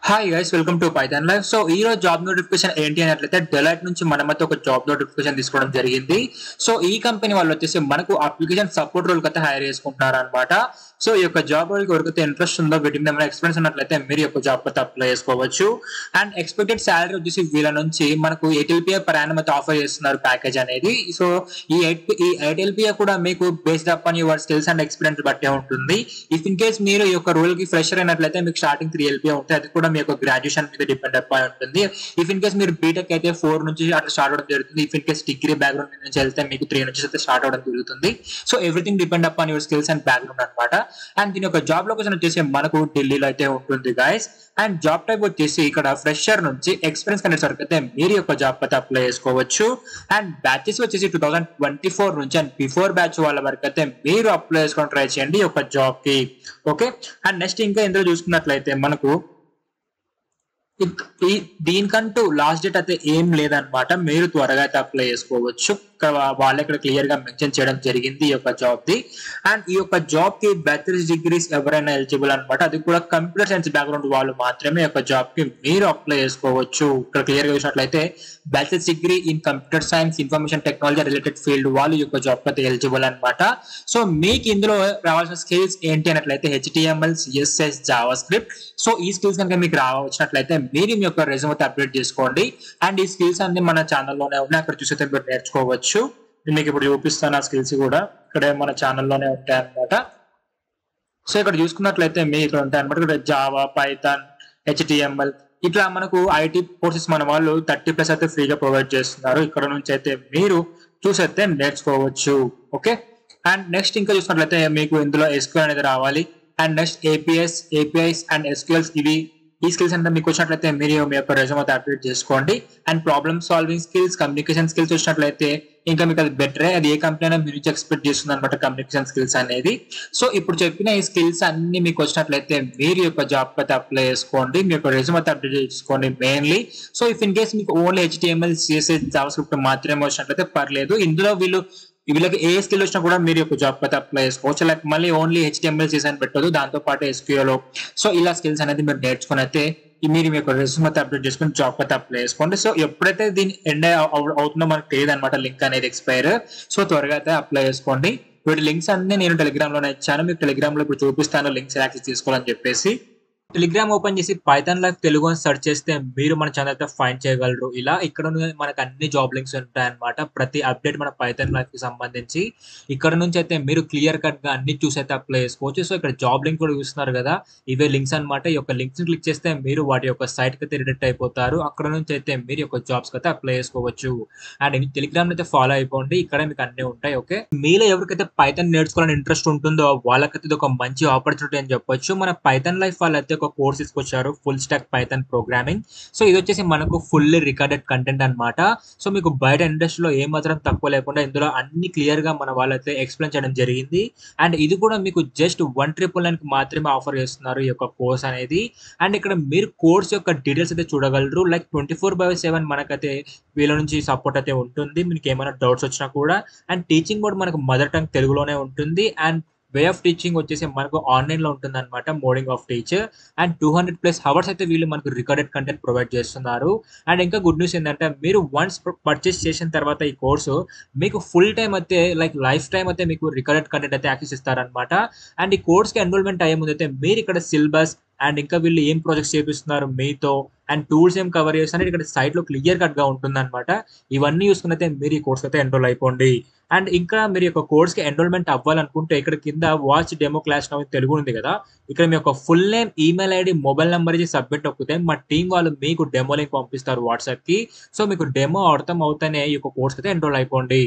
Hi guys, welcome to Python live. So ఈ రోజు job notification ఏంటి అన్నట్లయితే డెలైట్ నుంచి మనమైతే ఒక జాబ్ నోటిఫికేషన్ తీసుకోవడం జరిగింది. సో ఈ కంపెనీ వాళ్ళు వచ్చేసి మనకు అప్లికేషన్ సపోర్ట్ రోల్ అయితే హైర్ చేసుకుంటున్నారు అనమాట. సో ఈ యొక్క జాబ్ రోల్ ఎవరికైతే ఇంట్రెస్ట్ ఉందో వీటిని ఏమైనా ఎక్స్పీరియన్స్ ఉన్నట్లయితే మీరు యొక్క జాబ్ అయితే అప్లై చేసుకోవచ్చు. అండ్ ఎక్స్పెక్టెడ్ సాలరీ వచ్చేసి వీళ్ళ నుంచి మనకు 8 LPA per annum అయితే ఆఫర్ చేస్తున్నారు ప్యాకేజ్ అనేది. సో ఈ 8 LPA కూడా మీకు based up on your skills and experience బట్టే ఉంటుంది. ఇఫ్ ఇన్ కేస్ మీరు ఈ యొక్క రోల్ కి ఫ్రెషర్ అయినట్లయితే మీకు స్టార్టింగ్ 3 LPA ఉంటుంది. అది కూడా మీ యొక్క గ్రాడ్యుయేషన్ మీద డిపెండ్ అయి ఉంటుంది. ఇఫ్ ఇన్ కేస్ మీరు బీటెక్ అయితే 4 నుంచి అట్లా స్టార్ట్ అవడం జరుగుతుంది. If in case degree background నుంచి వెళ్తే మీకు 3 నుంచి అయితే స్టార్ట్ అవడం జరుగుతుంది. So everything depend up on your skills and background అనమాట. అండ్ దీని యొక్క జాబ్ లొకేషన్ వచ్చేసి మనకు ఢిల్లీలో అయితే ఉంటుంది గైస్. అండ్ జాబ్ టైప్ వచ్చేసి ఇక్కడ ఫ్రెషర్ నుంచి ఎక్స్పీరియన్స్ కంటే వరకు అయితే మీరు యొక్క జాబ్ అయితే అప్లై చేసుకోవచ్చు. అండ్ బ్యాచెస్ వచ్చేసి 2024 నుంచి అండ్ బిఫోర్ బ్యాచ్ వాళ్ళ వరకు అయితే మీరు అప్లై చేసుకొని ట్రై చేయండి ఈ యొక్క జాబ్ కి. ఓకే, అండ్ నెక్స్ట్ ఇంకా ఇందులో చూసుకున్నట్లయితే మనకు దీనికంటూ లాస్ట్ డేట్ అయితే ఏం లేదనమాట. మీరు త్వరగా అయితే అప్లై చేసుకోవచ్చు. వాళ్ళు ఇక్కడ క్లియర్ గా మెన్షన్ చేయడం జరిగింది ఈ యొక్క జాబ్ ది. అండ్ ఈ యొక్క జాబ్ కి బ్యాచిలర్స్ డిగ్రీస్ ఎవరైనా ఎలిజిబుల్ అనమాట. అది కూడా కంప్యూటర్ సైన్స్ బ్యాక్గ్రౌండ్ వాళ్ళు మాత్రమే ఈ యొక్క జాబ్ కి మీరు అప్లై చేసుకోవచ్చు. ఇక్కడ క్లియర్ గా చూసినట్లయితే bachelors degree in computer science information technology related field వాళ్ళు ఈ యొక్క జాబ్ అయితే ఎలిజిబుల్ అనమాట. సో మీకు ఇందులో రావాల్సిన స్కిల్స్ ఏంటి అన్నట్లయితే HTML, CSS, Java script. So ఈ స్కిల్స్ కనుక మీకు రావచ్చినట్లయితే మీరు మీ యొక్క రెజ్యూమ్ అయితే అప్డేట్ చేసుకోండి. అండ్ ఈ స్కిల్స్ అన్ని మన ఛానల్లోనే ఉన్నాయి, అక్కడ చూసి మీరు నేర్చుకోవచ్చు. మీకు ఇప్పుడు చూపిస్తాను ఆ స్కిల్స్ కూడా ఇక్కడ మన ఛానల్లోనే ఉంటాయి అనమాట. సో ఇక్కడ చూసుకున్నట్లయితే మీకు ఇక్కడ ఉంటాయి అనమాట. ఇక్కడ జావా, పైథాన్, HTML ఇట్లా మనకు ఐటీ కోర్సెస్ మన వాళ్ళు 30+ అయితే ఫ్రీగా ప్రొవైడ్ చేస్తున్నారు. ఇక్కడ నుంచి అయితే మీరు చూసైతే నేర్చుకోవచ్చు. ఓకే, అండ్ నెక్స్ట్ ఇంకా చూసుకున్నట్లయితే మీకు ఇందులో SQL అనేది రావాలి. And next APIs and SQLs ఈ స్కిల్స్ అంటే మీకు వచ్చినట్లయితే మీరు మీ యొక్క రెజ్యూమ్ అయితే అప్డేట్ చేసుకోండి. And problem solving skills, communication skills వచ్చినట్లయితే ఇంకా మీకు అది బెటరే. అది ఏ కంపెనీ అయినా మీరు ఎక్స్పెక్ట్ చేస్తుంది అనమాట కమ్యూనికేషన్ స్కిల్స్ అనేది. సో ఇప్పుడు చెప్పిన ఈ స్కిల్స్ అన్ని మీకు వచ్చినట్లయితే మీరు యొక్క జాబ్ అయితే అప్లై చేసుకోండి. మీ యొక్క రెజ్యూమ్ అయితే అప్డేట్ చేసుకోండి mainly. So if in case మీకు only HTML, CSS, JavaScript మాత్రమే వచ్చినట్లయితే పర్లేదు. ఇందులో వీళ్ళకి ఏ స్కిల్ వచ్చినా కూడా మీరు యొక్క జాబ్ అయితే అప్లై చేసుకోవచ్చు. లైక్ మళ్ళీ ఓన్లీ HTML, CSS అని పెట్టదు, దాంతో పాటు SQL. సో ఇలా స్కిల్స్ అనేది మీరు నేర్చుకుని అయితే మీరు మీ యొక్క రెజ్యూమ్ అయితే అప్డేట్ చేసుకుని జాబ్ అయితే అప్లై చేసుకోండి. సో ఎప్పుడైతే దీని ఎండ్ అవుతుందో మనకు తెలియదు అనమాట, లింక్ అనేది ఎక్స్పైర్. సో త్వరగా అయితే అప్లై చేసుకోండి. వీటి లింక్స్ అన్ని నేను టెలిగ్రామ్ లోనే ఇచ్చాను. మీకు టెలిగ్రామ్ లో ఇప్పుడు చూపిస్తాను లింక్స్ యాక్సెస్ తీసుకోవాలని చెప్పేసి. టెలిగ్రామ్ ఓపెన్ చేసి పైథాన్ లైవ్ తెలుగు అని సెర్చ్ చేస్తే మీరు మన ఛానల్ అయితే ఫైండ్ చేయగలరు. ఇలా ఇక్కడ మనకు అన్ని జాబ్ లింక్స్ ఉంటాయన్నమాట. ప్రతి అప్డేట్ మన పైథాన్ లైవ్ కి సంబంధించి ఇక్కడ నుంచి అయితే మీరు క్లియర్ కట్ గా అన్ని చూసి అయితే అప్లై చేసుకోవచ్చు. సో ఇక్కడ జాబ్ లింక్ కూడా చూస్తున్నారు కదా, ఇవే లింక్స్ అనమాట. ఈ యొక్క లింక్స్ క్లిక్ చేస్తే మీరు వాటి యొక్క సైట్ కి అయితే రిడక్ట్ అయిపోతారు. అక్కడ నుంచి అయితే మీరు యొక్క జాబ్స్ కి అయితే అప్లై చేసుకోవచ్చు. అండ్ టెలిగ్రామ్ అయితే ఫాలో అయిపోండి, ఇక్కడ మీకు అన్ని ఉంటాయి. ఓకే, మీలో ఎవరికైతే పైథాన్ నేర్చుకోవాలని ఇంట్రెస్ట్ ఉంటుందో వాళ్ళకైతే ఇది ఒక మంచి ఆపర్చునిటీ అని చెప్పొచ్చు. మన పైథాన్ లైఫ్ వాళ్ళైతే ఒక కోర్స్ తీసుకొచ్చారు, full stack Python programming. So ఇది వచ్చేసి మనకు ఫుల్లీ రికార్డెడ్ కంటెంట్ అనమాట. సో మీకు బయట ఇండస్ట్రీలో ఏ మాత్రం తక్కువ లేకుండా ఇందులో అన్ని క్లియర్ గా మన వాళ్ళైతే ఎక్స్ప్లెయిన్ చేయడం జరిగింది. అండ్ ఇది కూడా మీకు జస్ట్ 199 కి మాత్రమే ఆఫర్ చేస్తున్నారు ఈ యొక్క కోర్స్ అనేది. అండ్ ఇక్కడ మీరు కోర్స్ యొక్క డీటెయిల్స్ అయితే చూడగలరు. లైక్ 24/7 మనకైతే వీళ్ళ నుంచి సపోర్ట్ అయితే ఉంటుంది. మీకు ఏమైనా డౌట్స్ వచ్చినా కూడా. అండ్ టీచింగ్ కూడా మనకు మదర్ టంగ్ తెలుగులోనే ఉంటుంది. అండ్ వే ఆఫ్ టీచింగ్ వచ్చేసి మనకు ఆన్లైన్ లో ఉంటుంది అనమాట, modding of teacher. And 200+ hours అయితే వీళ్ళు మనకు రికార్డెడ్ కంటెంట్ ప్రొవైడ్ చేస్తున్నారు. అండ్ ఇంకా గుడ్ న్యూస్ ఏంటంటే మీరు వన్స్ పర్చేస్ చేసిన తర్వాత ఈ కోర్సు మీకు ఫుల్ టైం అయితే లైక్ లైఫ్ టైం అయితే మీకు రికార్డెడ్ కంటెంట్ అయితే యాక్సెస్ ఇస్తారనమాట. అండ్ ఈ కోర్స్ కి ఎన్రోల్మెంట్ అయ్యే ముందు అయితే మీరు ఇక్కడ సిలబస్ అండ్ ఇంకా వీళ్ళు ఏం ప్రాజెక్ట్స్ చేపిస్తున్నారు మీతో అండ్ టూల్స్ ఏం కవర్ చేస్తున్నారు ఇక్కడ సైట్ లో క్లియర్ కట్ గా ఉంటుంది అనమాట. ఇవన్నీ చూసుకుని అయితే మీరు ఈ కోర్స్ అయితే ఎన్రోల్ అయిపోండి. అండ్ ఇంకా మీరు యొక్క కోర్స్ కి ఎన్రోల్మెంట్ అవ్వాలనుకుంటే ఇక్కడ కింద వాచ్ డెమో క్లాస్ తెలుగు ఉంది కదా, ఇక్కడ మీ యొక్క full name, email ID, mobile number ఇచ్చి సబ్మిట్ నొక్కితే మా టీం వాళ్ళు మీకు డెమో లింక్ పంపిస్తారు వాట్సాప్ కి. సో మీకు డెమో అర్థం అవుతానే ఈ యొక్క కోర్స్ అయితే ఎన్రోల్ అయిపోండి.